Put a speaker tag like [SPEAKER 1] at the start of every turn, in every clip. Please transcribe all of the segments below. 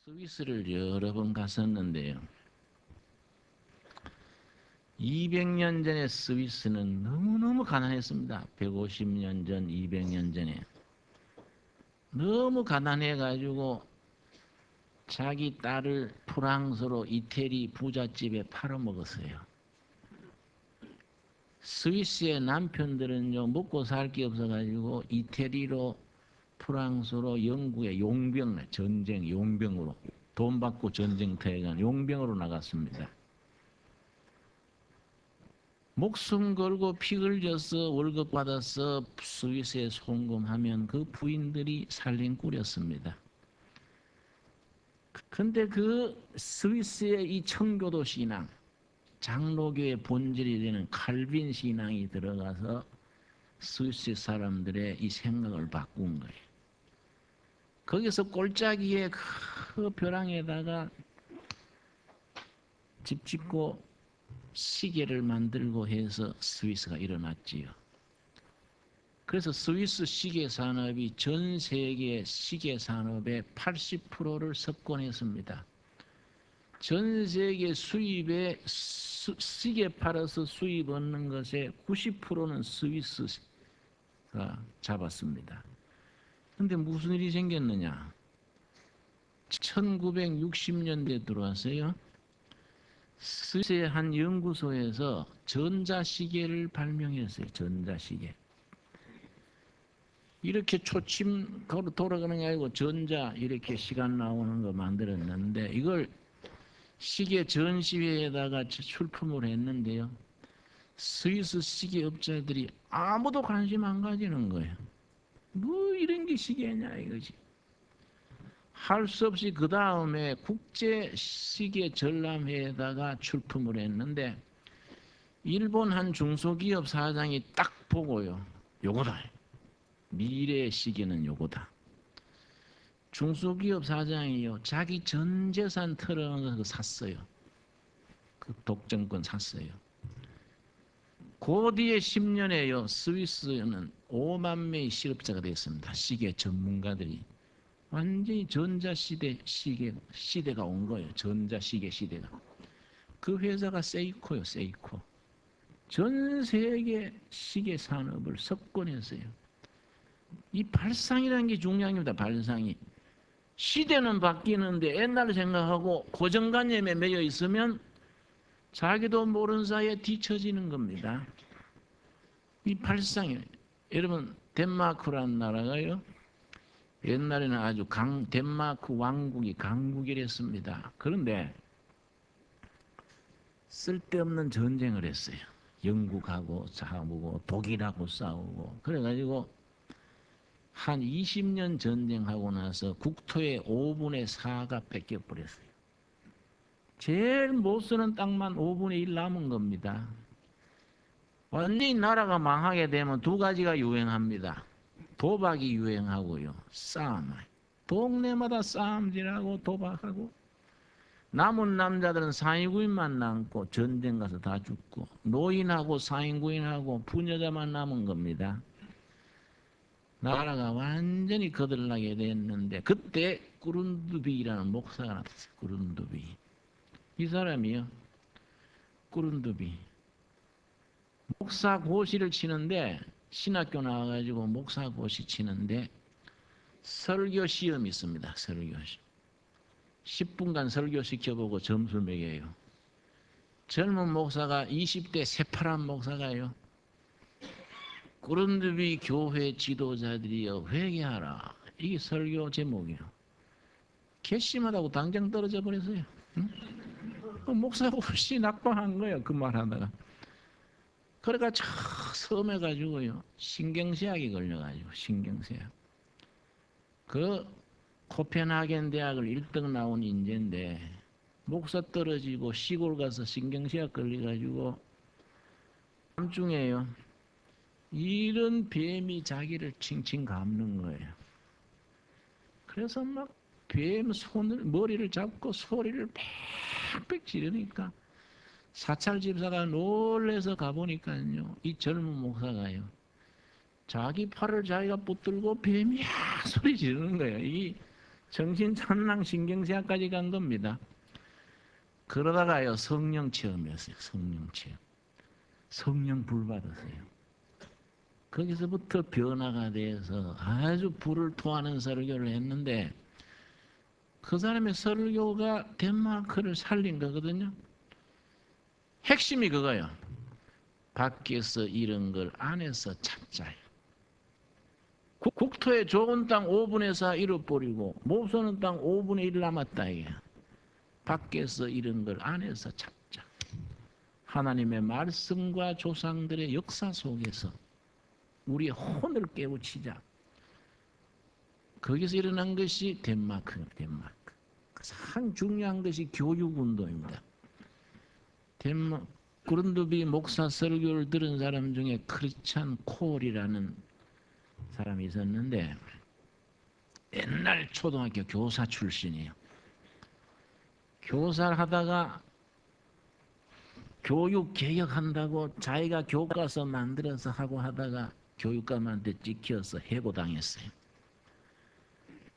[SPEAKER 1] 스위스를 여러 번 갔었는데요. 200년 전에 스위스는 너무너무 가난했습니다. 150년 전, 200년 전에. 너무 가난해가지고 자기 딸을 프랑스로 이태리 부잣집에 팔아먹었어요. 스위스의 남편들은요, 먹고 살 게 없어가지고 이태리로, 프랑스로, 영국에 용병, 전쟁, 용병으로 돈 받고 전쟁터에 간 용병으로 나갔습니다. 목숨 걸고 피 흘려서 월급 받아서 스위스에 송금하면 그 부인들이 살림꾸렸습니다. 근데 그 스위스의 이 청교도 신앙, 장로교의 본질이 되는 칼빈 신앙이 들어가서 스위스 사람들의 이 생각을 바꾼 거예요. 거기서 골짜기에 그 벼랑에다가 집 짓고 시계를 만들고 해서 스위스가 일어났지요. 그래서 스위스 시계 산업이 전 세계 시계 산업의 80%를 석권했습니다. 전 세계 수입에 시계 팔아서 수입 얻는 것의 90%는 스위스가 잡았습니다. 그런데 무슨 일이 생겼느냐? 1960년대에 들어왔어요. 스위스의 한 연구소에서 전자시계를 발명했어요. 전자시계. 이렇게 초침 돌아가는 게 아니고 전자 이렇게 시간 나오는 거 만들었는데 이걸 시계 전시회에다가 출품을 했는데요. 스위스 시계 업자들이 아무도 관심 안 가지는 거예요. 뭐 이런 게 시계냐 이거지. 할 수 없이 그 다음에 국제 시계 전람회에다가 출품을 했는데 일본 한 중소기업 사장이 딱 보고요. 요거다. 미래의 시계는 요거다. 중소기업 사장이요. 자기 전 재산 털어놓은 거 샀어요. 그 독점권 샀어요. 그 뒤에 10년에요. 스위스는 5만 명의 실업자가 됐습니다. 시계 전문가들이. 완전히 전자시대 시대가 온 거예요. 전자시계 시대가. 그 회사가 세이코요. 세이코. 전 세계 시계 산업을 석권했어요. 이 발상이라는 게 중요합니다. 발상이. 시대는 바뀌는데 옛날 생각하고 고정관념에 매여 있으면 자기도 모르는 사이에 뒤처지는 겁니다. 이 발상이. 여러분 덴마크라는 나라가요. 옛날에는 아주 덴마크 왕국이 강국이랬습니다. 그런데 쓸데없는 전쟁을 했어요. 영국하고 싸우고 독일하고 싸우고 그래가지고 한 20년 전쟁하고 나서 국토의 5분의 4가 뺏겨버렸어요. 제일 못 쓰는 땅만 5분의 1 남은 겁니다. 완전히 나라가 망하게 되면 두 가지가 유행합니다. 도박이 유행하고요. 싸움. 동네마다 싸움질하고 도박하고 남은 남자들은 상위구인만 남고 전쟁 가서 다 죽고 노인하고 상위구인하고 부녀자만 남은 겁니다. 나라가 완전히 거들나게 됐는데 그때 꾸룬두비라는 목사가 나왔어요. 꾸룬두비. 이 사람이요. 꾸룬두비. 목사 고시를 치는데 신학교 나와가지고 목사 고시 치는데 설교 시험이 있습니다. 설교 시험. 10분간 설교 시켜보고 점수 매겨요. 젊은 목사가 20대 새파란 목사가요. 꾸룬두비 교회 지도자들이여 회개하라. 이게 설교 제목이에요. 괘씸하다고 당장 떨어져 버렸어요. 응? 목사가 훨씬 낙방한 거예요. 그 말하다가. 그러니까 참 섬해가지고요. 신경쇠약이 걸려가지고 신경쇠약. 그 코펜하겐 대학을 1등 나온 인재인데 목사 떨어지고 시골 가서 신경쇠약 걸려가지고 밤중에요. 이런 뱀이 자기를 칭칭 감는 거예요. 그래서 막 뱀 머리를 잡고 소리를 빽빽 지르니까 사찰 집사가 놀래서 가보니까요. 이 젊은 목사가요. 자기 팔을 자기가 붙들고 뱀이야 소리 지르는 거예요. 이 정신찬랑 신경쇠약까지 간 겁니다. 그러다가요 성령 체험이었어요. 성령 체험. 성령 불 받았어요. 거기서부터 변화가 돼서 아주 불을 토하는 설교를 했는데 그 사람의 설교가 덴마크를 살린 거거든요. 핵심이 그거예요. 밖에서 잃은 걸 안에서 찾자요. 국토에 좋은 땅 5분의 4 잃어버리고 못 사는 땅 5분의 1 남았다 이게. 밖에서 잃은 걸 안에서 찾자. 하나님의 말씀과 조상들의 역사 속에서 우리의 혼을 깨우치자. 거기서 일어난 것이 덴마크입니다. 덴마크. 가장 중요한 것이 교육운동입니다. 그룬드비 목사 설교를 들은 사람 중에 크리스찬 콜이라는 사람이 있었는데 옛날 초등학교 교사 출신이에요. 교사를 하다가 교육 개혁한다고 자기가 교과서 만들어서 하고 하다가 교육감한테 찍혀서 해고당했어요.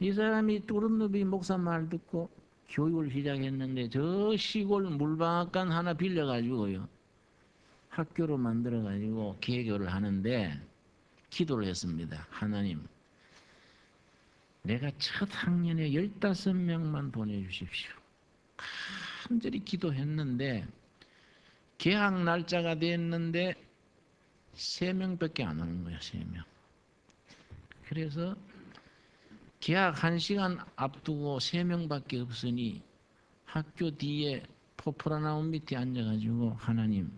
[SPEAKER 1] 이 사람이 뚜른누비 목사 말 듣고 교육을 시작했는데 저 시골 물방앗간 하나 빌려가지고요. 학교로 만들어가지고 개교를 하는데 기도를 했습니다. 하나님, 내가 첫 학년에 15명만 보내주십시오. 간절히 기도했는데 개학 날짜가 됐는데 3명밖에 안 오는 거예요. 3명. 그래서 개학 1시간 앞두고 3명밖에 없으니 학교 뒤에 포프라나움 밑에 앉아가지고 하나님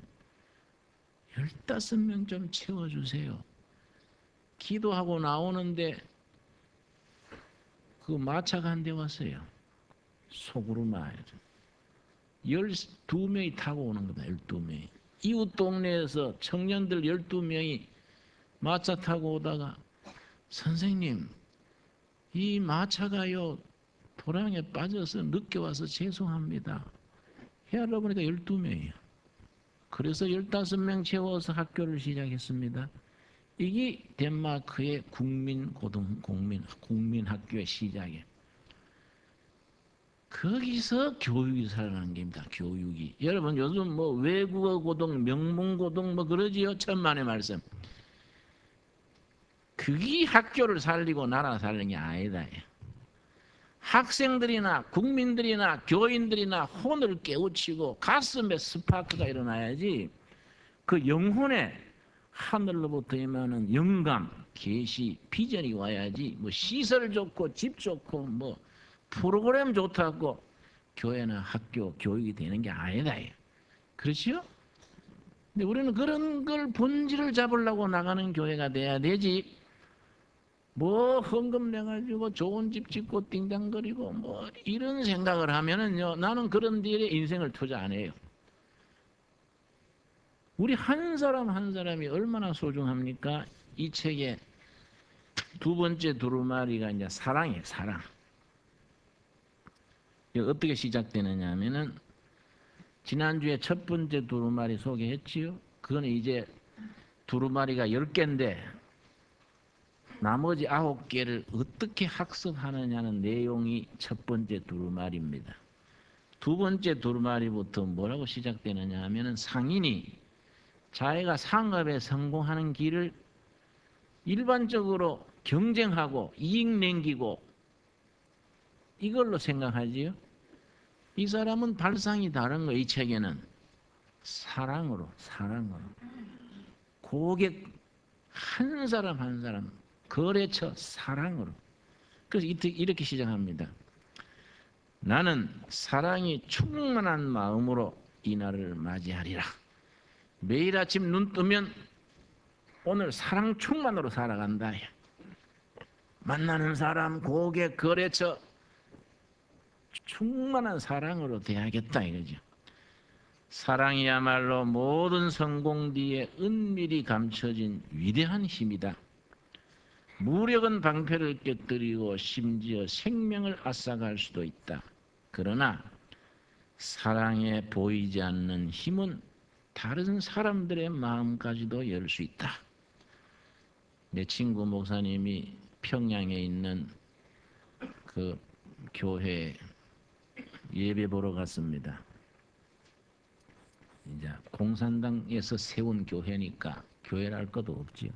[SPEAKER 1] 15명 좀 채워주세요. 기도하고 나오는데 그 마차가 한 대 왔어요. 소구르마에 12명이 타고 오는 거다. 12명이. 이웃 동네에서 청년들 12명이 마차 타고 오다가 선생님 이 마차가요 도랑에 빠져서 늦게 와서 죄송합니다. 헤아려 보니까 12명이에요. 그래서 15명 채워서 학교를 시작했습니다. 이게 덴마크의 국민학교의 시작이에요. 거기서 교육이 살아나는 겁니다. 교육이. 여러분 요즘 뭐 외국어 고등, 명문 고등 뭐 그러지요. 천만의 말씀. 그게 학교를 살리고 나라 살리는 게 아니다. 학생들이나 국민들이나 교인들이나 혼을 깨우치고 가슴에 스파크가 일어나야지 그 영혼에 하늘로부터 임하는 영감, 계시, 비전이 와야지 뭐 시설 좋고 집 좋고 뭐 프로그램 좋다고 교회나 학교 교육이 되는 게 아니다. 그렇지요? 근데 우리는 그런 걸 본질을 잡으려고 나가는 교회가 돼야 되지. 뭐 헌금 내가지고 좋은 집 짓고 띵당거리고 뭐 이런 생각을 하면은요 나는 그런 일에 인생을 투자 안 해요. 우리 한 사람 한 사람이 얼마나 소중합니까? 이 책의 두 번째 두루마리가 이제 사랑이에요. 사랑. 어떻게 시작되느냐 하면은 지난주에 첫 번째 두루마리 소개했지요. 그건 이제 두루마리가 10개인데 나머지 9개를 어떻게 학습하느냐는 내용이 첫 번째 두루마리입니다. 두 번째 두루마리부터 뭐라고 시작되느냐 하면은 상인이 자기가 상업에 성공하는 길을 일반적으로 경쟁하고 이익 남기고 이걸로 생각하지요. 이 사람은 발상이 다른 거. 이 책에는 사랑으로 고객 한 사람 한 사람 거래처 사랑으로. 그래서 이렇게 시작합니다. 나는 사랑이 충만한 마음으로 이 날을 맞이하리라. 매일 아침 눈 뜨면 오늘 사랑 충만으로 살아간다. 만나는 사람, 고객, 거래처 충만한 사랑으로 대하겠다 이거죠. 사랑이야말로 모든 성공 뒤에 은밀히 감춰진 위대한 힘이다. 무력은 방패를 깨뜨리고 심지어 생명을 앗아갈 수도 있다. 그러나 사랑에 보이지 않는 힘은 다른 사람들의 마음까지도 열 수 있다. 내 친구 목사님이 평양에 있는 그 교회 예배 보러 갔습니다. 이제 공산당에서 세운 교회니까 교회랄 것도 없지요.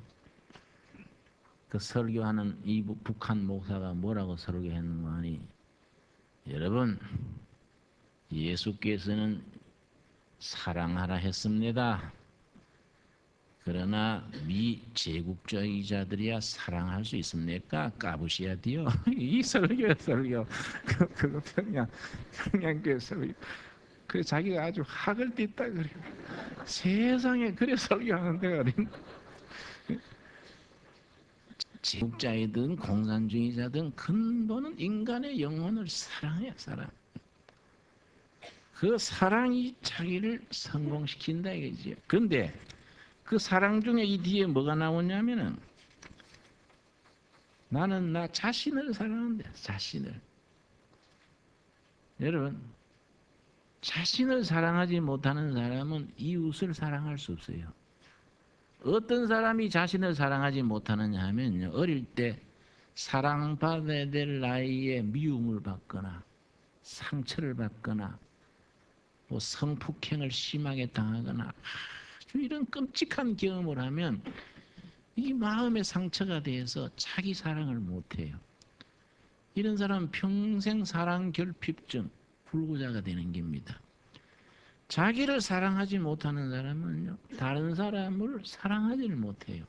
[SPEAKER 1] 그 설교하는 이 북한 목사가 뭐라고 설교했는가 하니, 여러분, 예수께서는 사랑하라 했습니다. 그러나 미제국주의자들이야 사랑할 수 있습니까? 까부셔야 돼요. 이 설교야 설교. 그거 평양교회 설교. 그 자기가 아주 학을 띠다 그래. 세상에 그래 설교하는 데가 어딨나? 제국자이든 공산주의자든 근본은 인간의 영혼을 사랑해. 사랑. 그 사랑이 자기를 성공시킨다 이거지. 그런데 그 사랑 중에 이 뒤에 뭐가 나오냐면은, 나는 나 자신을 사랑한다. 자신을. 여러분, 자신을 사랑하지 못하는 사람은 이웃을 사랑할 수 없어요. 어떤 사람이 자신을 사랑하지 못하느냐 하면요, 어릴 때 사랑받아야 될 나이에 미움을 받거나 상처를 받거나 뭐 성폭행을 심하게 당하거나 아주 이런 끔찍한 경험을 하면 이 마음의 상처가 돼서 자기 사랑을 못해요. 이런 사람은 평생 사랑 결핍증, 불구자가 되는 겁니다. 자기를 사랑하지 못하는 사람은요, 다른 사람을 사랑하지를 못해요.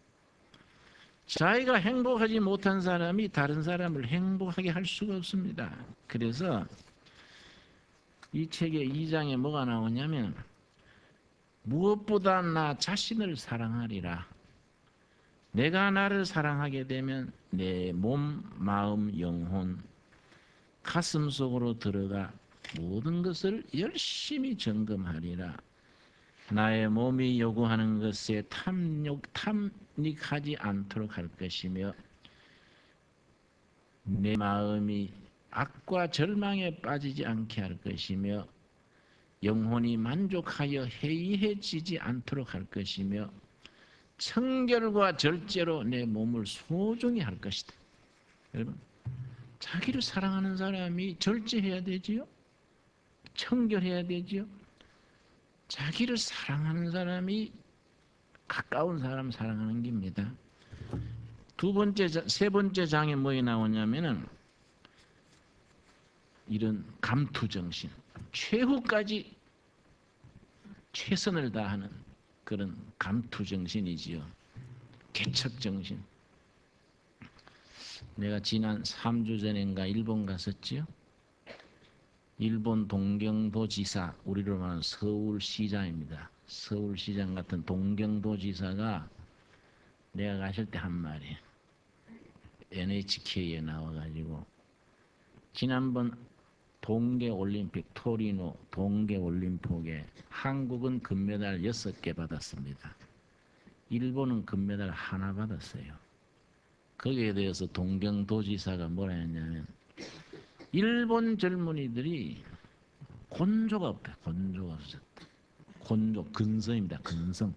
[SPEAKER 1] 자기가 행복하지 못한 사람이 다른 사람을 행복하게 할 수가 없습니다. 그래서 이 책의 2장에 뭐가 나오냐면, 무엇보다 나 자신을 사랑하리라. 내가 나를 사랑하게 되면 내 몸, 마음, 영혼, 가슴 속으로 들어가 모든 것을 열심히 점검하리라. 나의 몸이 요구하는 것에 탐닉하지 않도록 할 것이며, 내 마음이 악과 절망에 빠지지 않게 할 것이며, 영혼이 만족하여 해이해지지 않도록 할 것이며, 청결과 절제로 내 몸을 소중히 할 것이다. 여러분, 자기를 사랑하는 사람이 절제해야 되지요. 청결해야 되지요. 자기를 사랑하는 사람이 가까운 사람 사랑하는 겁니다. 세 번째 장에 뭐에 나오냐면은, 이런 감투정신, 최후까지 최선을 다하는 그런 감투정신이지요. 개척정신. 내가 지난 3주 전인가 일본 갔었지요. 일본 동경도지사, 우리로 말하는 서울시장입니다. 서울시장 같은 동경도지사가 내가 가실 때 한 말이, NHK에 나와가지고, 지난번 동계올림픽 토리노 동계올림픽에 한국은 금메달 6개 받았습니다. 일본은 금메달 하나 받았어요. 거기에 대해서 동경도지사가 뭐라 했냐면, 일본 젊은이들이 곤조가 없다. 곤조가 없었다. 곤조, 근성입니다. 근성.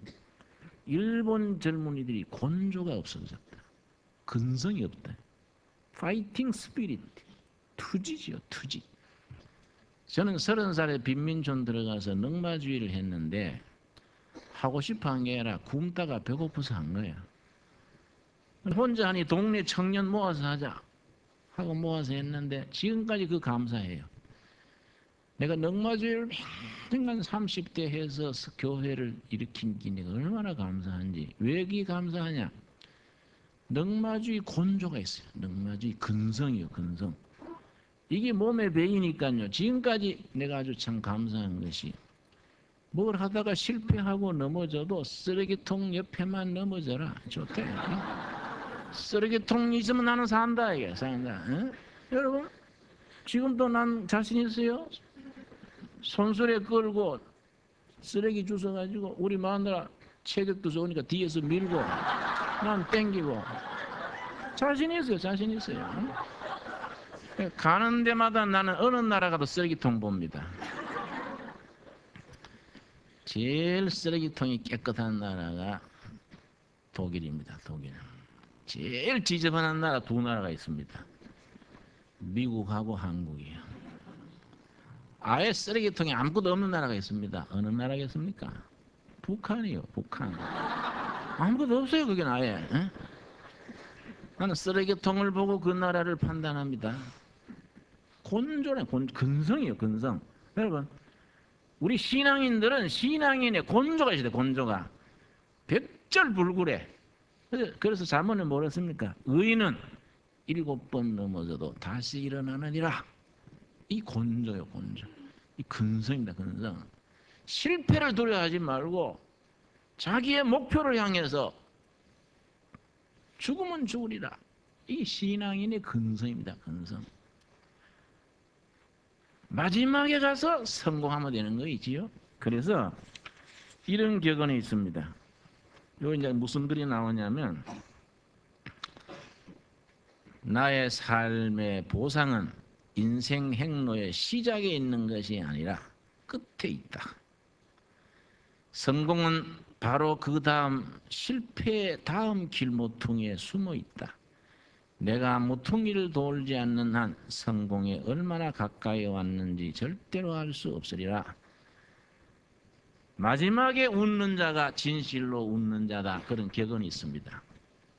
[SPEAKER 1] 일본 젊은이들이 곤조가 없어졌다. 근성이 없다. 파이팅 스피릿. 투지지요. 투지. 저는 30살에 빈민촌 들어가서 넉마주의를 했는데, 하고 싶어 한 게 아니라 굶다가 배고파서 한 거야. 혼자 하니 동네 청년 모아서 하자 하고 모아서 했는데, 지금까지 그 감사해요. 내가 넉마주의를 맨날 30대 해서 교회를 일으킨 기니까 얼마나 감사한지. 왜 그게 감사하냐? 넉마주의 곤조가 있어요. 넉마주의 근성이요. 근성. 이게 몸에 배이니까요. 지금까지 내가 아주 참 감사한 것이, 뭘 하다가 실패하고 넘어져도 쓰레기통 옆에만 넘어져라. 좋대. 쓰레기통 있으면 나는 산다. 이게 산다. 응? 여러분, 지금도 난 자신 있어요. 손수레 끌고 쓰레기 주워가지고 우리 마누라 체격도 좋으니까 뒤에서 밀고 난 땡기고 자신 있어요. 자신 있어요. 응? 가는 데마다 나는 어느 나라 가도 쓰레기통 봅니다. 제일 쓰레기통이 깨끗한 나라가 독일입니다. 독일. 제일 지저분한 나라 두 나라가 있습니다. 미국하고 한국이에요. 아예 쓰레기통에 아무것도 없는 나라가 있습니다. 어느 나라겠습니까? 북한이요. 북한. 아무것도 없어요. 그게 아예. 에? 나는 쓰레기통을 보고 그 나라를 판단합니다. 곤조네. 근성이요. 근성. 여러분, 우리 신앙인들은 신앙인의 곤조가 있어야 돼. 곤조가. 백절불굴해. 그래서 잠언에 뭐라 씁니까? 의인은 7번 넘어져도 다시 일어나느니라. 이 곤조요. 곤조. 이 근성입니다. 근성. 실패를 두려워하지 말고 자기의 목표를 향해서 죽으면 죽으리라. 이 신앙인의 근성입니다. 근성. 마지막에 가서 성공하면 되는 거이지요. 그래서 이런 격언이 있습니다. 요 이제 무슨 글이 나오냐면, 나의 삶의 보상은 인생 행로의 시작에 있는 것이 아니라 끝에 있다. 성공은 바로 그 다음 실패의 다음 길모퉁이에 숨어 있다. 내가 모퉁이를 돌지 않는 한 성공에 얼마나 가까이 왔는지 절대로 알 수 없으리라. 마지막에 웃는 자가 진실로 웃는 자다. 그런 격언이 있습니다.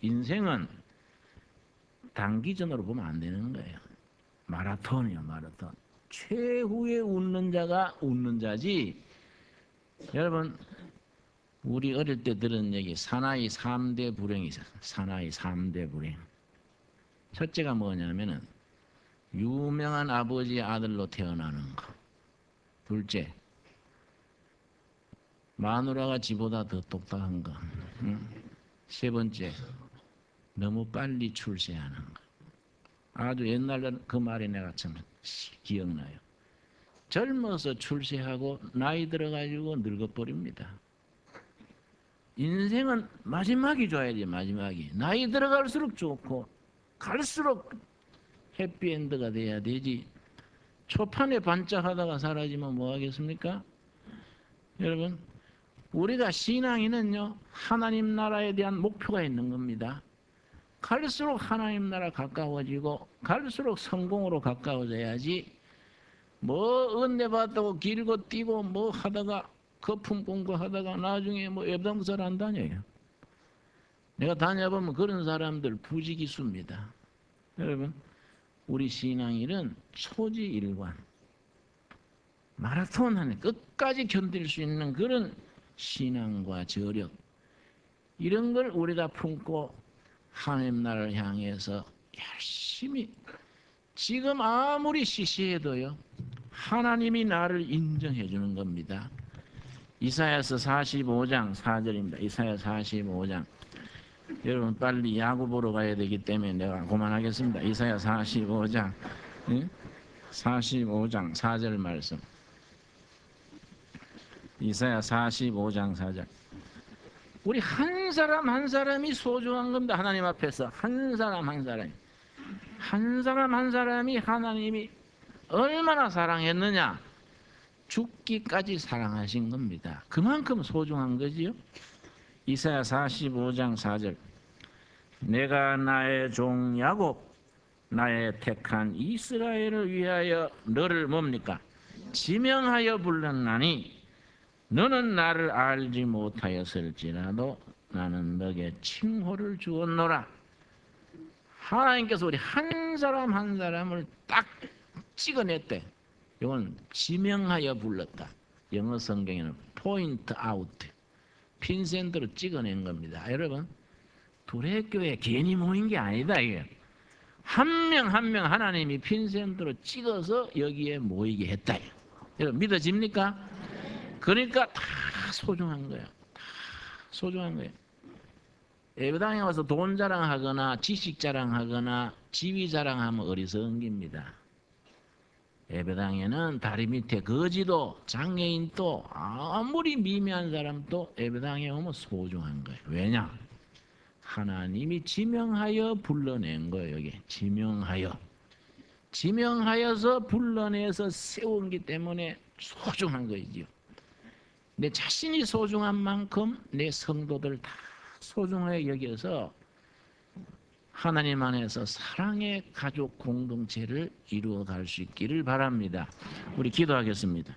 [SPEAKER 1] 인생은 단기전으로 보면 안 되는 거예요. 마라톤이요. 마라톤. 최후에 웃는 자가 웃는 자지. 여러분, 우리 어릴 때 들은 얘기, 사나이 3대 불행이 있어요. 사나이 3대 불행. 첫째가 뭐냐면은 유명한 아버지의 아들로 태어나는 거. 둘째, 마누라가 지보다 더 똑똑한 거. 세 번째, 너무 빨리 출세하는 거. 아주 옛날에 그 말이 내가 참 기억나요. 젊어서 출세하고 나이 들어가지고 늙어버립니다. 인생은 마지막이 좋아야지. 마지막이. 나이 들어갈수록 좋고 갈수록 해피엔드가 돼야 되지. 초판에 반짝하다가 사라지면 뭐 하겠습니까? 여러분, 우리가 신앙인은요, 하나님 나라에 대한 목표가 있는 겁니다. 갈수록 하나님 나라 가까워지고 갈수록 성공으로 가까워져야지, 뭐 은혜 받다고 길고 뛰고 뭐 하다가 거품 공부하다가 나중에 뭐 예배당사를 안 다녀요. 내가 다녀보면 그런 사람들 부지기수입니다. 여러분, 우리 신앙인은 초지일관, 마라톤 하는 끝까지 견딜 수 있는 그런 신앙과 저력, 이런 걸 우리가 품고 하나님 나라를 향해서 열심히, 지금 아무리 시시해도요, 하나님이 나를 인정해 주는 겁니다. 이사야서 45장 4절입니다. 이사야 45장. 여러분 빨리 야구 보러 가야 되기 때문에 내가 그만하겠습니다. 이사야 45장 45장 4절 말씀. 이사야 45장 4절. 우리 한 사람 한 사람이 소중한 겁니다. 하나님 앞에서 한 사람 한 사람이, 한 사람 한 사람이 하나님이 얼마나 사랑했느냐, 죽기까지 사랑하신 겁니다. 그만큼 소중한 거지요. 이사야 45장 4절. 내가 나의 종 야곱, 나의 택한 이스라엘을 위하여 너를 뭡니까? 지명하여 불렀나니 너는 나를 알지 못하였을지라도 나는 너에게 칭호를 주었노라. 하나님께서 우리 한 사람 한 사람을 딱 찍어냈대. 이건 지명하여 불렀다. 영어 성경에는 포인트 아웃, 핀센트로 찍어낸 겁니다. 여러분, 두레교회 괜히 모인 게 아니다. 이게 한 명 한 명 하나님이 핀센트로 찍어서 여기에 모이게 했다. 여러분 믿어집니까? 그러니까 다 소중한 거예요. 다 소중한 거예요. 예배당에 와서 돈 자랑하거나 지식 자랑하거나 지위 자랑하면 어리석은 겁니다. 예배당에는 다리 밑에 거지도 장애인도 아무리 미미한 사람도 예배당에 오면 소중한 거예요. 왜냐? 하나님이 지명하여 불러낸 거예요. 여기 지명하여서 불러내서 세운기 때문에 소중한 거이지요. 내 자신이 소중한 만큼 내 성도들 다 소중하게 여겨서 하나님 안에서 사랑의 가족 공동체를 이루어 갈 수 있기를 바랍니다. 우리 기도하겠습니다.